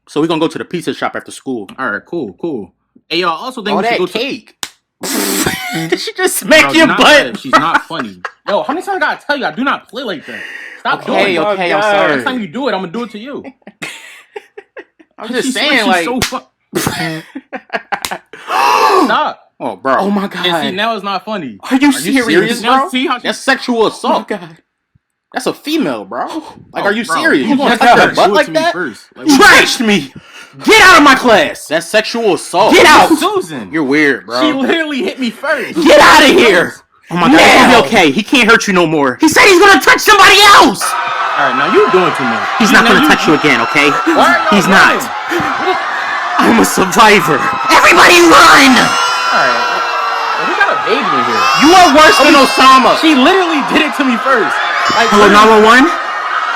So we're gonna go to the pizza shop after school. All right, cool. Hey, y'all, also think we should go to cake. Did she just smack your butt? She's not funny. Yo, how many times I gotta tell you I do not play like that? Stop doing it. Okay, I'm sorry. Next time you do it, I'm gonna do it to you. I'm just saying, like... so Stop. Oh, bro. Oh, my God. And see, now it's not funny. Are you serious, bro? See how That's sexual assault. Oh, my God. That's a female, bro. Like, are you bro. serious? You gonna touch her butt like that? Trashed me. Get out of my class. That's sexual assault. Get out. Susan. You're weird, bro. She literally hit me first. Get out of here. Oh my God, it's gonna be okay. He can't hurt you no more. He said he's gonna touch somebody else. All right, now you're doing too much. He's not gonna touch you again, okay? He's not. I'm a survivor. Everybody run! All right, we got a baby in here. You are worse than Osama. She literally did it to me first. Like, hello, 911?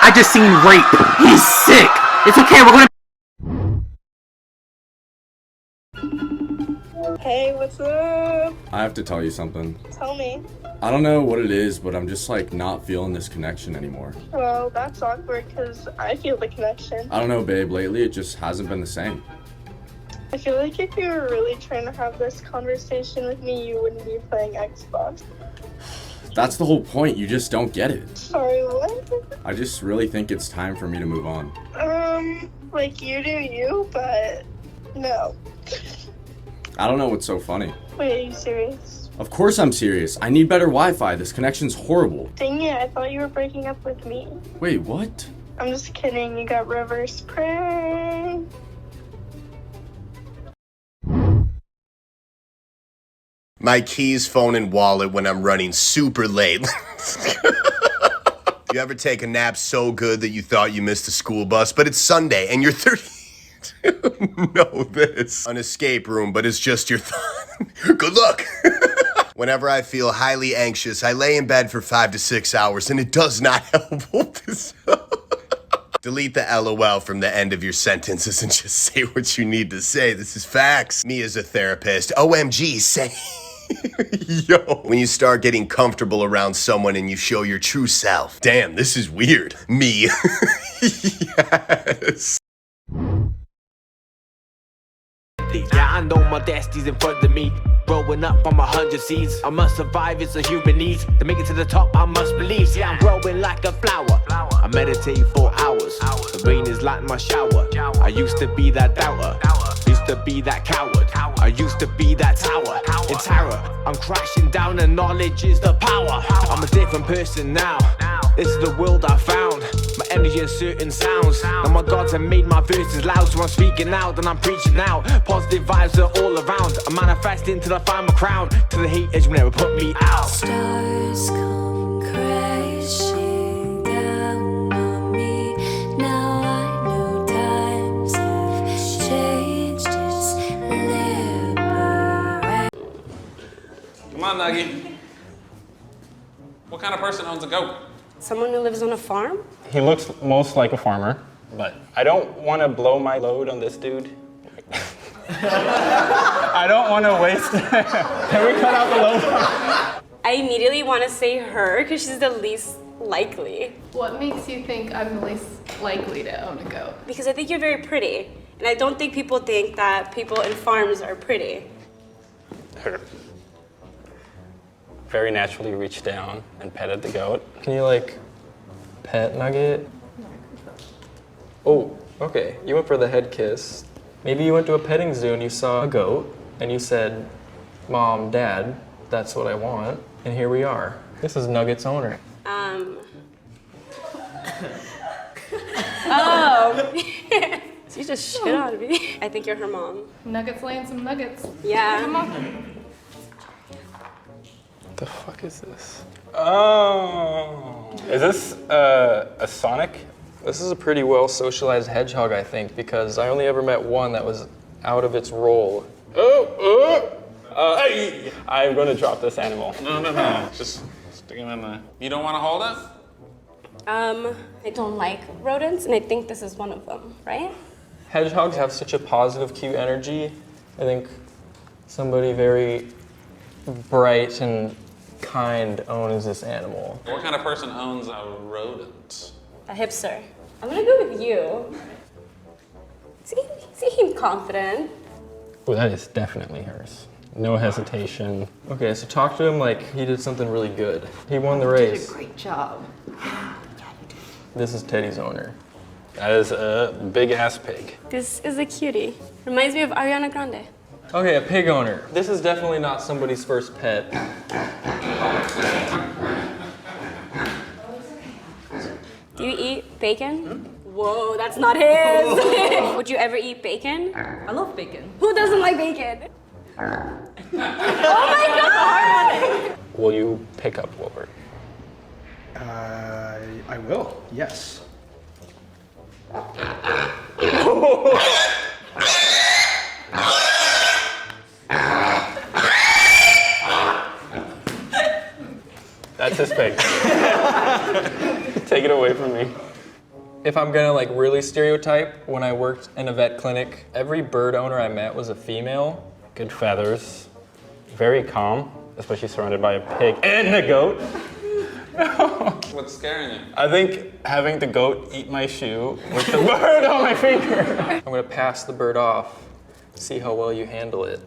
I just seen rape. He's sick. It's okay, we're gonna... Hey, what's up? I have to tell you something. Tell me. I don't know what it is, but I'm just like not feeling this connection anymore. Well, that's awkward because I feel the connection. I don't know, babe. Lately, it just hasn't been the same. I feel like if you were really trying to have this conversation with me, you wouldn't be playing Xbox. That's the whole point. You just don't get it. Sorry, what? I just really think it's time for me to move on. Like you do you, but no. I don't know what's so funny. Wait, are you serious? Of course I'm serious. I need better Wi-Fi. This connection's horrible. Dang it, I thought you were breaking up with me. Wait, what? I'm just kidding, you got reverse prank. My keys, phone, and wallet when I'm running super late. You ever take a nap so good that you thought you missed the school bus, but it's Sunday and you're 30? Know this. An escape room, but it's just your thought. Good luck. Whenever I feel highly anxious, I lay in bed for 5 to 6 hours, and it does not help. Delete the LOL from the end of your sentences and just say what you need to say. This is facts. Me as a therapist, OMG, say... Yo. When you start getting comfortable around someone and you show your true self. Damn, this is weird. Me. Yes. Yeah, I know my destiny's in front of me. Growing up on 100 seeds, I must survive, it's a human need. To make it to the top, I must believe. See, I'm growing like a flower. I meditate for hours. The rain is like my shower. I used to be that doubter. Used to be that coward. I used to be that tower. In terror, I'm crashing down and knowledge is the power. I'm a different person now. This is the world I found. My energy and certain sounds. Now my gods have made my verses loud, so I'm speaking out and I'm preaching out. Positive vibes are all around. I'm manifesting till I find my crown. To the haters will never put me out. Stars come crashing down on me. Now I know times have changed. It's liberate. Come on, Nuggie. What kind of person owns a goat? Someone who lives on a farm? He looks most like a farmer, but I don't want to blow my load on this dude. I don't want to waste it. Can we cut out the load? I immediately want to say her because she's the least likely. What makes you think I'm the least likely to own a goat? Because I think you're very pretty. And I don't think people think that people in farms are pretty. Her. Very naturally reached down and petted the goat. Can you like pet Nugget? Oh, okay. You went for the head kiss. Maybe you went to a petting zoo and you saw a goat and you said, Mom, Dad, that's what I want. And here we are. This is Nugget's owner. Oh. So you just shit on me. I think you're her mom. Nugget's laying some nuggets. Yeah. Come on. What the fuck is this? Oh. Is this a Sonic? This is a pretty well socialized hedgehog, I think, because I only ever met one that was out of its role. Hey! I'm gonna drop this animal. No. Just stick him in there. You don't want to hold it? I don't like rodents, and I think this is one of them, right? Hedgehogs have such a positive, cute energy. I think somebody very bright and kind owns this animal. What kind of person owns a rodent? A hipster. I'm gonna go with you. See, Seem confident. Well, that is definitely hers. No hesitation. Okay, so talk to him like he did something really good. He won the race. You did a great job. This is Teddy's owner. That is a big ass pig. This is a cutie. Reminds me of Ariana Grande. Okay, a pig owner. This is definitely not somebody's first pet. Do you eat bacon? Whoa, that's not his. Would you ever eat bacon? I love bacon. Who doesn't like bacon? Oh my god! Will you pick up Wilbert? I will, yes. That's his pig. Take it away from me. If I'm gonna like really stereotype, when I worked in a vet clinic, every bird owner I met was a female. Good feathers, very calm, especially surrounded by a pig and a goat. What's scaring you? I think having the goat eat my shoe with the bird on my finger. I'm gonna pass the bird off, see how well you handle it.